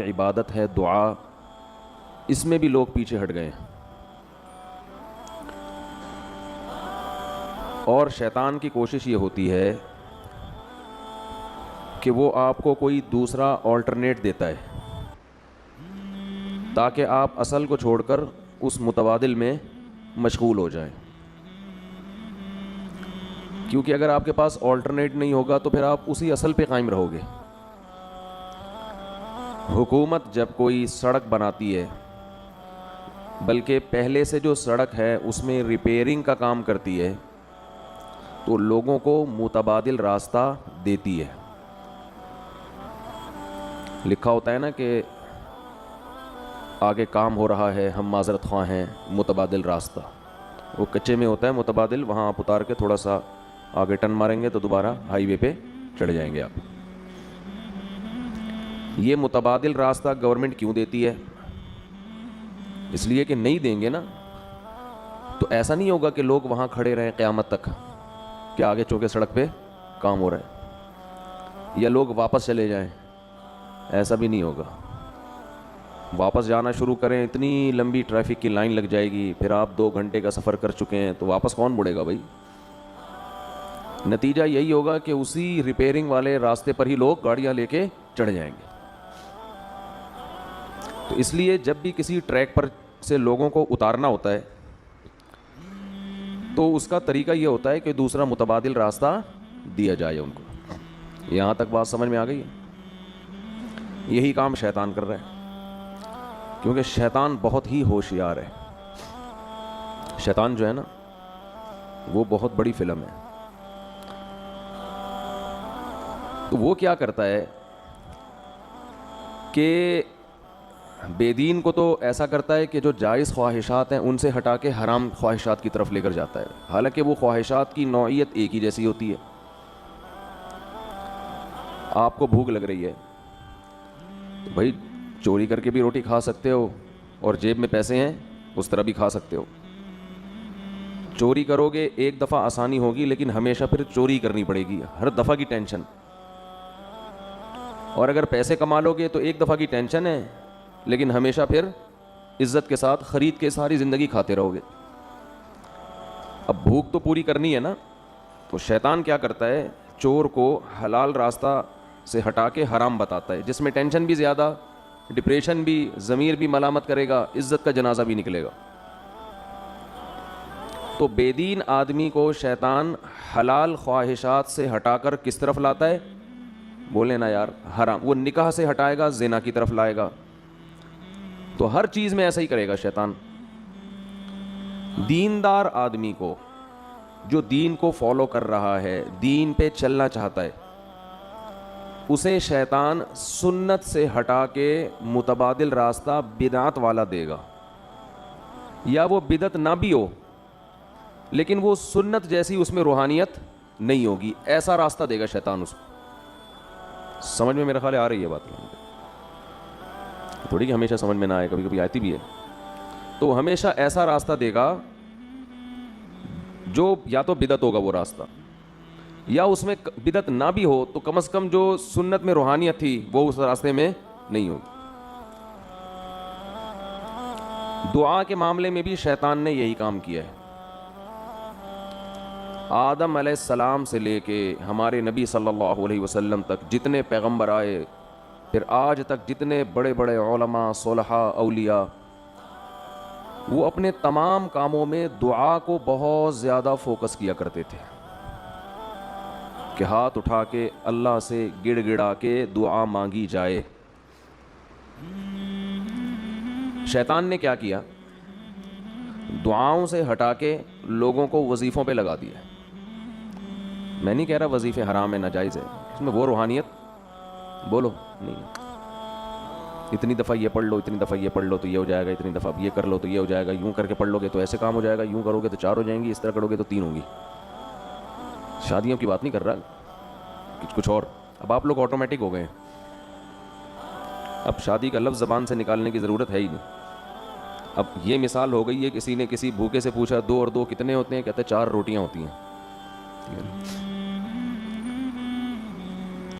عبادت ہے دعا، اس میں بھی لوگ پیچھے ہٹ گئے ہیں. اور شیطان کی کوشش یہ ہوتی ہے کہ وہ آپ کو کوئی دوسرا آلٹرنیٹ دیتا ہے تاکہ آپ اصل کو چھوڑ کر اس متبادل میں مشغول ہو جائیں. کیونکہ اگر آپ کے پاس آلٹرنیٹ نہیں ہوگا تو پھر آپ اسی اصل پہ قائم رہو گے. حکومت جب کوئی سڑک بناتی ہے، بلکہ پہلے سے جو سڑک ہے اس میں ریپیئرنگ کا کام کرتی ہے، تو لوگوں کو متبادل راستہ دیتی ہے. لکھا ہوتا ہے نا کہ آگے کام ہو رہا ہے، ہم معذرت خواہ ہیں، متبادل راستہ. وہ کچے میں ہوتا ہے متبادل، وہاں آپ اتار کے تھوڑا سا آگے ٹرن ماریں گے تو دوبارہ ہائی وے پہ چڑھ جائیں گے آپ. یہ متبادل راستہ گورنمنٹ کیوں دیتی ہے؟ اس لیے کہ نہیں دیں گے نا تو ایسا نہیں ہوگا کہ لوگ وہاں کھڑے رہیں قیامت تک کہ آگے چونکہ سڑک پہ کام ہو رہا ہے، یا لوگ واپس چلے جائیں. ایسا بھی نہیں ہوگا. واپس جانا شروع کریں، اتنی لمبی ٹریفک کی لائن لگ جائے گی، پھر آپ 2 گھنٹے کا سفر کر چکے ہیں تو واپس کون مڑے گا بھائی؟ نتیجہ یہی ہوگا کہ اسی ریپیئرنگ والے راستے پر ہی لوگ گاڑیاں لے کے چڑھ جائیں گے. تو اس لیے جب بھی کسی ٹریک پر سے لوگوں کو اتارنا ہوتا ہے تو اس کا طریقہ یہ ہوتا ہے کہ دوسرا متبادل راستہ دیا جائے ان کو. یہاں تک بات سمجھ میں آ گئی ہے؟ یہی کام شیطان کر رہا ہے، کیونکہ شیطان بہت ہی ہوشیار ہے. شیطان جو ہے نا وہ بہت بڑی فلم ہے. تو وہ کیا کرتا ہے کہ بے دین کو تو ایسا کرتا ہے کہ جو جائز خواہشات ہیں ان سے ہٹا کے حرام خواہشات کی طرف لے کر جاتا ہے، حالانکہ وہ خواہشات کی نوعیت ایک ہی جیسی ہوتی ہے. آپ کو بھوک لگ رہی ہے تو بھائی چوری کر کے بھی روٹی کھا سکتے ہو، اور جیب میں پیسے ہیں اس طرح بھی کھا سکتے ہو. چوری کرو گے ایک دفعہ آسانی ہوگی، لیکن ہمیشہ پھر چوری کرنی پڑے گی، ہر دفعہ کی ٹینشن. اور اگر پیسے کما لو گے تو ایک دفعہ کی ٹینشن ہے، لیکن ہمیشہ پھر عزت کے ساتھ خرید کے ساری زندگی کھاتے رہو گے. اب بھوک تو پوری کرنی ہے نا. تو شیطان کیا کرتا ہے، چور کو حلال راستہ سے ہٹا کے حرام بتاتا ہے، جس میں ٹینشن بھی زیادہ، ڈپریشن بھی، ضمیر بھی ملامت کرے گا، عزت کا جنازہ بھی نکلے گا. تو بے دین آدمی کو شیطان حلال خواہشات سے ہٹا کر کس طرف لاتا ہے؟ بولے نا یار، حرام. وہ نکاح سے ہٹائے گا، زنا کی طرف لائے گا. تو ہر چیز میں ایسا ہی کرے گا شیطان. دیندار آدمی کو، جو دین کو فالو کر رہا ہے، دین پہ چلنا چاہتا ہے، اسے شیطان سنت سے ہٹا کے متبادل راستہ بدعت والا دے گا. یا وہ بدعت نہ بھی ہو لیکن وہ سنت جیسی اس میں روحانیت نہیں ہوگی، ایسا راستہ دے گا شیطان اس کو. سمجھ میں میرا خیال آ رہی ہے بات؟ تھوڑی کہ ہمیشہ سمجھ میں نہ آئے، کبھی کبھی آتی بھی ہے. تو ہمیشہ ایسا راستہ دے گا جو یا تو بدعت ہوگا وہ راستہ، یا اس میں بدعت نہ بھی ہو تو کم از کم جو سنت میں روحانیت تھی وہ اس راستے میں نہیں ہوگی. دعا کے معاملے میں بھی شیطان نے یہی کام کیا ہے. آدم علیہ السلام سے لے کے ہمارے نبی صلی اللہ علیہ وسلم تک جتنے پیغمبر آئے، پھر آج تک جتنے بڑے بڑے علماء، صلحاء، اولیاء، وہ اپنے تمام کاموں میں دعا کو بہت زیادہ فوکس کیا کرتے تھے کہ ہاتھ اٹھا کے اللہ سے گڑ گڑا کے دعا مانگی جائے. شیطان نے کیا کیا؟ دعاؤں سے ہٹا کے لوگوں کو وظیفوں پہ لگا دیا. میں نہیں کہہ رہا وظیفے حرام ہے، ناجائز ہے، اس میں وہ روحانیت بولو نہیں. اتنی دفعہ یہ پڑھ لو، اتنی دفعہ یہ پڑھ لو تو یہ ہو جائے گا، اتنی دفعہ یہ کر لو تو یہ ہو جائے گا، یوں کر کے پڑھ لو گے تو ایسے کام ہو جائے گا، یوں کرو گے تو 4 ہو جائیں گی، اس طرح کرو گے تو 3 ہوں گی. شادیوں کی بات نہیں کر رہا، کچھ اور. اب آپ لوگ آٹومیٹک ہو گئے ہیں، اب شادی کا لفظ زبان سے نکالنے کی ضرورت ہے ہی نہیں. اب یہ مثال ہو گئی ہے، کسی نے کسی بھوکے سے پوچھا 2 اور 2 کتنے ہوتے ہیں؟ کہتے 4 روٹیاں ہوتی ہیں.